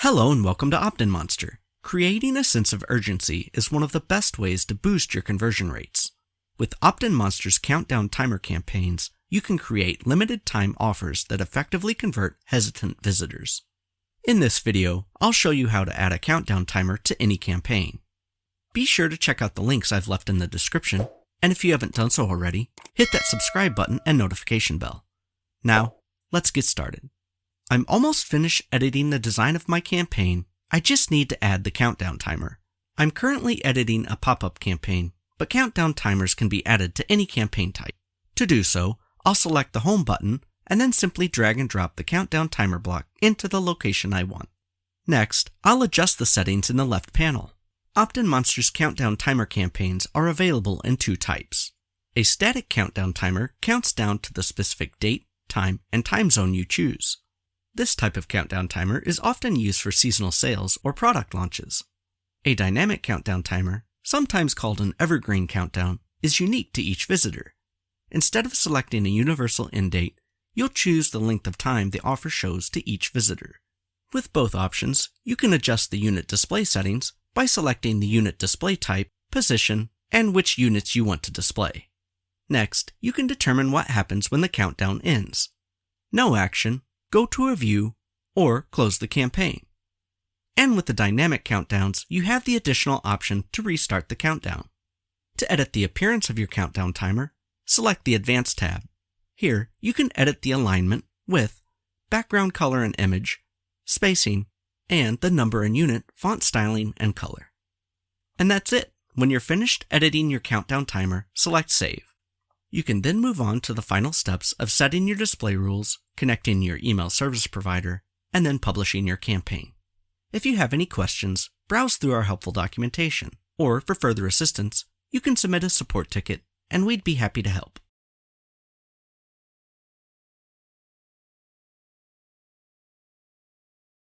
Hello and welcome to OptinMonster. Creating a sense of urgency is one of the best ways to boost your conversion rates. With OptinMonster's countdown timer campaigns, you can create limited time offers that effectively convert hesitant visitors. In this video, I'll show you how to add a countdown timer to any campaign. Be sure to check out the links I've left in the description, and if you haven't done so already, hit that subscribe button and notification bell. Now, let's get started. I'm almost finished editing the design of my campaign. I just need to add the countdown timer. I'm currently editing a pop-up campaign, but countdown timers can be added to any campaign type. To do so, I'll select the Home button and then simply drag and drop the countdown timer block into the location I want. Next, I'll adjust the settings in the left panel. OptinMonster's countdown timer campaigns are available in two types. A static countdown timer counts down to the specific date, time, and time zone you choose. This type of countdown timer is often used for seasonal sales or product launches. A dynamic countdown timer, sometimes called an evergreen countdown, is unique to each visitor. Instead of selecting a universal end date, you'll choose the length of time the offer shows to each visitor. With both options, you can adjust the unit display settings by selecting the unit display type, position, and which units you want to display. Next, you can determine what happens when the countdown ends. No action, go to a view, or close the campaign. And with the dynamic countdowns, you have the additional option to restart the countdown. To edit the appearance of your countdown timer, select the Advanced tab. Here, you can edit the alignment, width, background color and image, spacing, and the number and unit, font styling, and color. And that's it. When you're finished editing your countdown timer, select Save. You can then move on to the final steps of setting your display rules, connecting your email service provider, and then publishing your campaign. If you have any questions, browse through our helpful documentation, or for further assistance, you can submit a support ticket, and we'd be happy to help.